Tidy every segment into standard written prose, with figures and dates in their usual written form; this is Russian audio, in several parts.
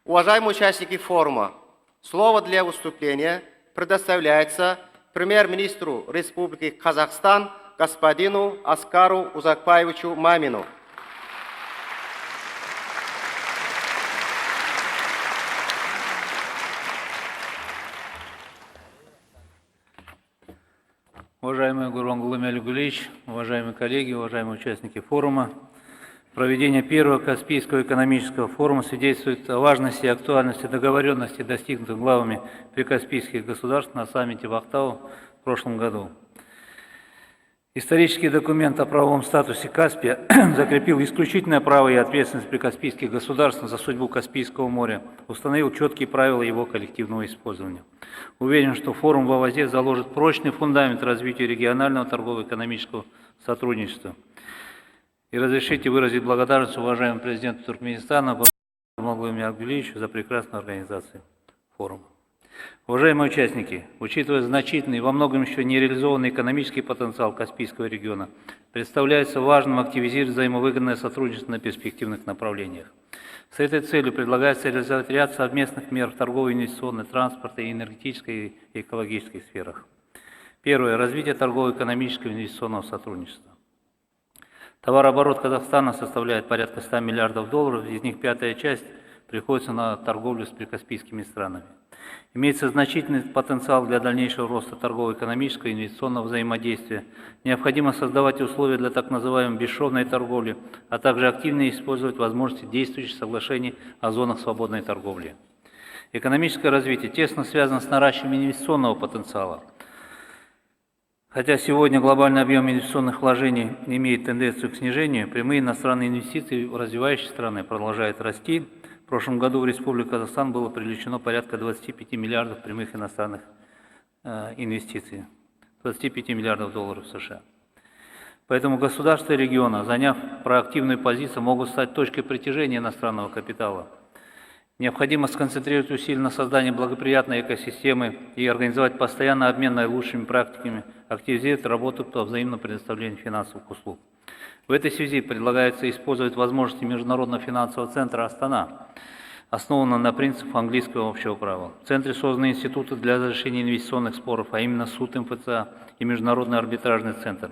Уважаемые участники форума, слово для выступления предоставляется премьер-министру Республики Казахстан господину Аскару Узакбаевичу Мамину. Уважаемый Гурбангулы Мелюгулевич, уважаемые коллеги, уважаемые участники форума, проведение первого Каспийского экономического форума свидетельствует о важности и актуальности договоренности, достигнутых главами прикаспийских государств на саммите в Актау в прошлом году. Исторический документ о правовом статусе Каспия закрепил исключительное право и ответственность прикаспийских государств за судьбу Каспийского моря, установил четкие правила его коллективного использования. Уверен, что форум в Авазе заложит прочный фундамент развития регионального торгово-экономического сотрудничества. И разрешите выразить благодарность уважаемому президенту Туркменистана Гурбангулу Мелюгулевичу за прекрасную организацию форума. Уважаемые участники, учитывая значительный и во многом еще не реализованный экономический потенциал Каспийского региона, представляется важным активизировать взаимовыгодное сотрудничество на перспективных направлениях. С этой целью предлагается реализовать ряд совместных мер в торговой, инвестиционной, транспортной, энергетической и экологической сферах. Первое. Развитие торгово-экономического и инвестиционного сотрудничества. Товарооборот Казахстана составляет порядка 100 миллиардов долларов, из них пятая часть приходится на торговлю с прикаспийскими странами. Имеется значительный потенциал для дальнейшего роста торгово-экономического и инвестиционного взаимодействия. Необходимо создавать условия для так называемой бесшовной торговли, а также активно использовать возможности действующих соглашений о зонах свободной торговли. Экономическое развитие тесно связано с наращиванием инвестиционного потенциала. Хотя сегодня глобальный объем инвестиционных вложений имеет тенденцию к снижению, прямые иностранные инвестиции в развивающиеся страны продолжают расти. В прошлом году в Республику Казахстан было привлечено порядка 25 миллиардов прямых иностранных инвестиций, 25 миллиардов долларов США. Поэтому государства и региона, заняв проактивную позицию, могут стать точкой притяжения иностранного капитала. Необходимо сконцентрировать усилия на создании благоприятной экосистемы и организовать постоянный обмен наилучшими практиками, активизировать работу по взаимному предоставлению финансовых услуг. В этой связи предлагается использовать возможности Международного финансового центра «Астана», основанного на принципах английского общего права. В центре созданы институты для разрешения инвестиционных споров, а именно суд МФЦА и Международный арбитражный центр.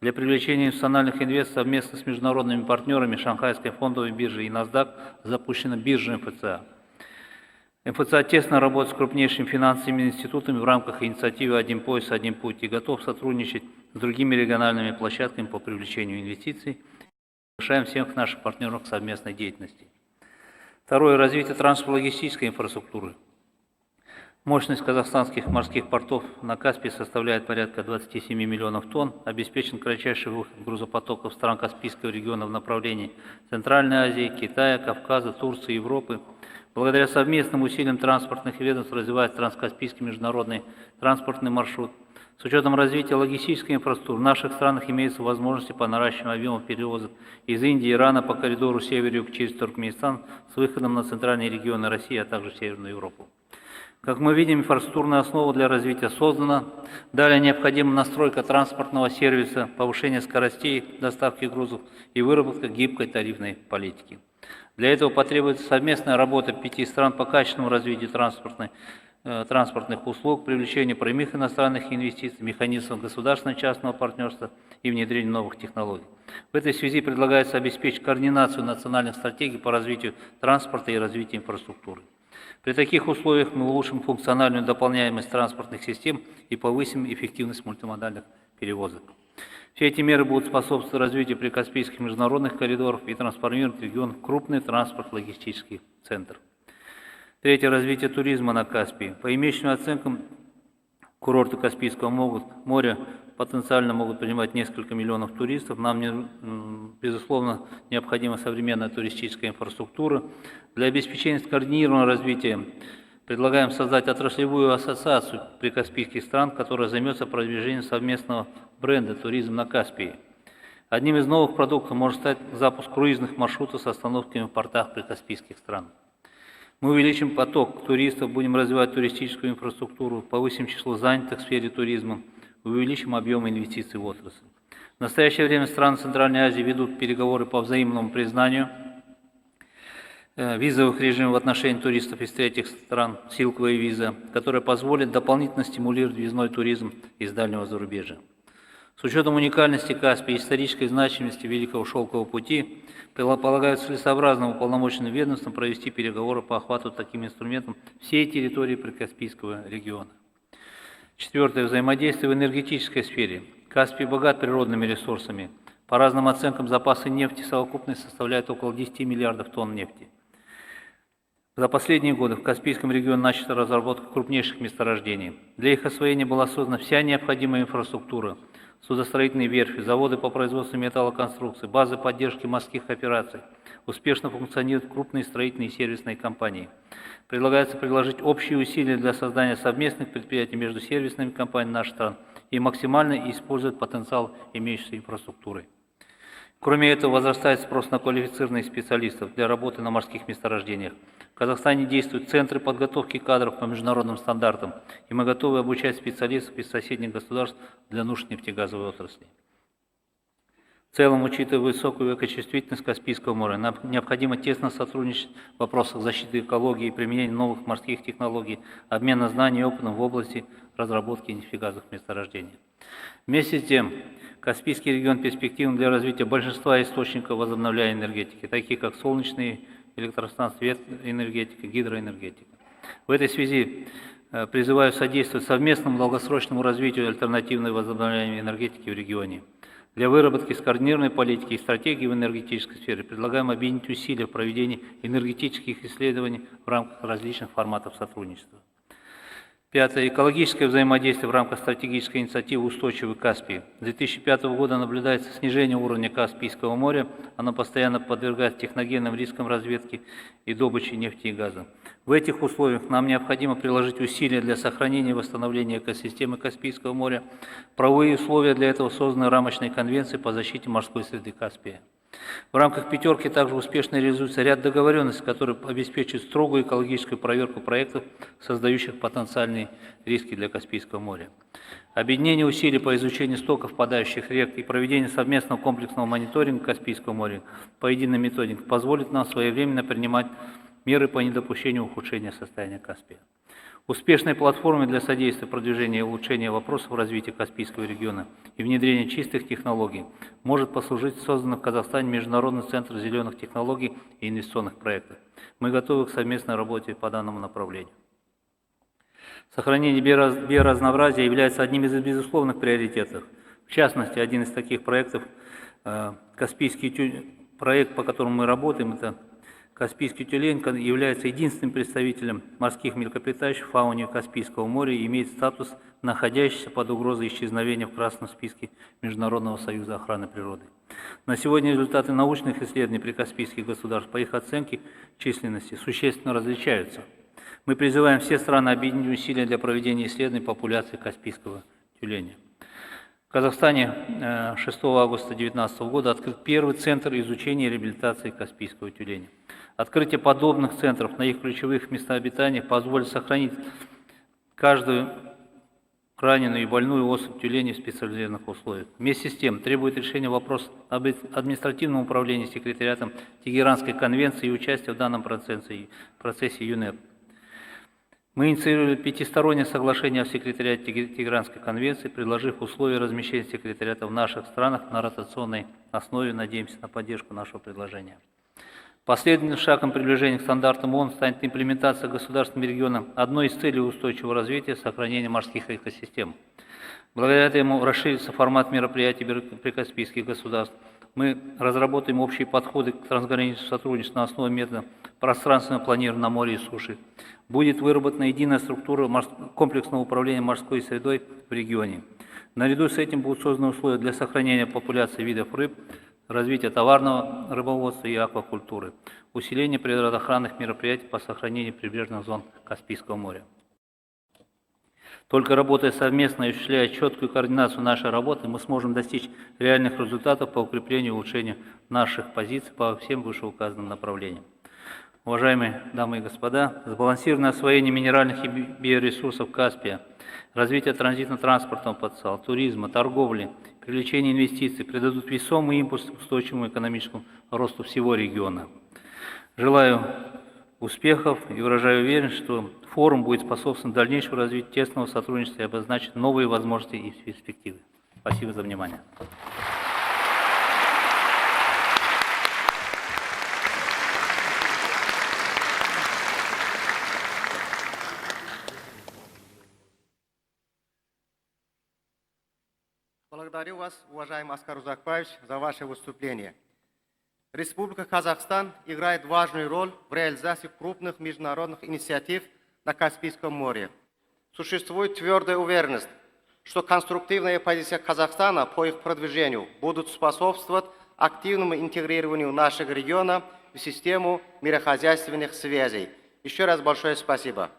Для привлечения инвестиционных инвесторов совместно с международными партнерами Шанхайской фондовой биржи и NASDAQ запущена биржа МФЦА. МФЦА тесно работает с крупнейшими финансовыми институтами в рамках инициативы «Один пояс, один путь» и готов сотрудничать с другими региональными площадками по привлечению инвестиций. Приглашаем всех наших партнеров к совместной деятельности. Второе. Развитие транспортно-логистической инфраструктуры. Мощность казахстанских морских портов на Каспии составляет порядка 27 миллионов тонн, обеспечен кратчайший выход грузопотоков стран Каспийского региона в направлении Центральной Азии, Китая, Кавказа, Турции, Европы. Благодаря совместным усилиям транспортных ведомств развивается транскаспийский международный транспортный маршрут. С учетом развития логистической инфраструктуры в наших странах имеются возможности по наращиванию объемов перевозок из Индии и Ирана по коридору север-юг через Туркменистан с выходом на центральные регионы России, а также Северную Европу. Как мы видим, инфраструктурная основа для развития создана. Далее необходима настройка транспортного сервиса, повышение скоростей доставки грузов и выработка гибкой тарифной политики. Для этого потребуется совместная работа 5 стран по качественному развитию транспортных услуг, привлечению прямых иностранных инвестиций, механизмов государственно-частного партнерства и внедрению новых технологий. В этой связи предлагается обеспечить координацию национальных стратегий по развитию транспорта и развитию инфраструктуры. При таких условиях мы улучшим функциональную дополняемость транспортных систем и повысим эффективность мультимодальных перевозок. Все эти меры будут способствовать развитию прикаспийских международных коридоров и трансформировать регион в крупный транспортно-логистический центр. Третье. Развитие туризма на Каспии. По имеющим оценкам, курорты Каспийского моря потенциально могут принимать несколько миллионов туристов. Нам, безусловно, необходима современная туристическая инфраструктура. Для обеспечения скоординированного развития предлагаем создать отраслевую ассоциацию прикаспийских стран, которая займется продвижением совместного бренда «Туризм на Каспии». Одним из новых продуктов может стать запуск круизных маршрутов с остановками в портах прикаспийских стран. Мы увеличим поток туристов, будем развивать туристическую инфраструктуру, повысим число занятых в сфере туризма, увеличим объем инвестиций в отрасль. В настоящее время страны Центральной Азии ведут переговоры по взаимному признанию визовых режимов в отношении туристов из третьих стран, силковая виза, которая позволит дополнительно стимулировать въездной туризм из дальнего зарубежья. С учетом уникальности Каспия и исторической значимости Великого Шелкового пути, полагаю целесообразным уполномоченным ведомством провести переговоры по охвату таким инструментом всей территории Прикаспийского региона. Четвертое. Взаимодействие в энергетической сфере. Каспий богат природными ресурсами. По разным оценкам, запасы нефти совокупно составляют около 10 миллиардов тонн нефти. За последние годы в Каспийском регионе начата разработка крупнейших месторождений. Для их освоения была создана вся необходимая инфраструктура: судостроительные верфи, заводы по производству металлоконструкций, базы поддержки морских операций. Успешно функционируют крупные строительные и сервисные компании. Предлагается приложить общие усилия для создания совместных предприятий между сервисными компаниями наших стран и максимально использовать потенциал имеющейся инфраструктуры. Кроме этого, возрастает спрос на квалифицированных специалистов для работы на морских месторождениях. В Казахстане действуют центры подготовки кадров по международным стандартам, и мы готовы обучать специалистов из соседних государств для нужд нефтегазовой отрасли. В целом, учитывая высокую экочувствительность Каспийского моря, нам необходимо тесно сотрудничать в вопросах защиты экологии и применения новых морских технологий, обмена знаний и опытом в области разработки нефтегазовых месторождений. Вместе с тем, Каспийский регион перспективен для развития большинства источников возобновляемой энергетики, таких как солнечные электростанции, ветроэнергетика, гидроэнергетика. В этой связи призываю содействовать совместному долгосрочному развитию альтернативной возобновляемой энергетики в регионе. Для выработки скоординированной политики и стратегии в энергетической сфере предлагаем объединить усилия в проведении энергетических исследований в рамках различных форматов сотрудничества. Пятое. Экологическое взаимодействие в рамках стратегической инициативы «Устойчивый Каспий». С 2005 года наблюдается снижение уровня Каспийского моря. Оно постоянно подвергается техногенным рискам разведки и добычи нефти и газа. В этих условиях нам необходимо приложить усилия для сохранения и восстановления экосистемы Каспийского моря. Правовые условия для этого созданы рамочной конвенцией по защите морской среды Каспия. В рамках «Пятерки» также успешно реализуется ряд договоренностей, которые обеспечивают строгую экологическую проверку проектов, создающих потенциальные риски для Каспийского моря. Объединение усилий по изучению стоков впадающих рек и проведение совместного комплексного мониторинга Каспийского моря по единой методике позволит нам своевременно принимать меры по недопущению ухудшения состояния Каспия. Успешной платформой для содействия продвижения и улучшения вопросов развития Каспийского региона и внедрения чистых технологий может послужить созданный в Казахстане Международный центр зеленых технологий и инвестиционных проектов. Мы готовы к совместной работе по данному направлению. Сохранение биоразнообразия является одним из безусловных приоритетов. В частности, один из таких проектов, Каспийский проект, по которому мы работаем, это Каспийский тюлень является единственным представителем морских млекопитающих в фауне Каспийского моря и имеет статус, находящийся под угрозой исчезновения в красном списке Международного союза охраны природы. На сегодня результаты научных исследований прикаспийских государств по их оценке численности существенно различаются. Мы призываем все страны объединить усилия для проведения исследований популяции Каспийского тюленя. В Казахстане 6 августа 2019 года открыт первый центр изучения и реабилитации Каспийского тюленя. Открытие подобных центров на их ключевых местах обитания позволит сохранить каждую раненую и больную особь тюленей в специализированных условиях. Вместе с тем требует решения вопрос об административном управлении секретариатом Тегеранской конвенции и участия в данном процессе ЮНЕП. Мы инициировали пятистороннее соглашение о секретариате Тегеранской конвенции, предложив условия размещения секретариата в наших странах на ротационной основе. Надеемся на поддержку нашего предложения. Последним шагом приближения к стандартам ООН станет имплементация государственным регионом одной из целей устойчивого развития – сохранения морских экосистем. Благодаря этому расширится формат мероприятий прикаспийских государств. Мы разработаем общие подходы к трансграничному сотрудничеству на основе метода пространственного планирования на море и суше. Будет выработана единая структура комплексного управления морской средой в регионе. Наряду с этим будут созданы условия для сохранения популяции видов рыб, развития товарного рыбоводства и аквакультуры, усиления природоохранных мероприятий по сохранению прибрежных зон Каспийского моря. Только работая совместно и осуществляя четкую координацию нашей работы, мы сможем достичь реальных результатов по укреплению и улучшению наших позиций по всем вышеуказанным направлениям. Уважаемые дамы и господа, сбалансированное освоение минеральных и биоресурсов Каспия, развитие транзитно-транспортного потенциала, туризма, торговли, привлечение инвестиций придадут весомый импульс устойчивому экономическому росту всего региона. Желаю успехов и выражаю уверенность, что форум будет способствовать дальнейшему развитию тесного сотрудничества и обозначить новые возможности и перспективы. Спасибо за внимание. Благодарю вас, уважаемый Аскар Узакбаевич, за ваше выступление. Республика Казахстан играет важную роль в реализации крупных международных инициатив на Каспийском море. Существует твердая уверенность, что конструктивная позиция Казахстана по их продвижению будут способствовать активному интегрированию нашего региона в систему мирохозяйственных связей. Еще раз большое спасибо.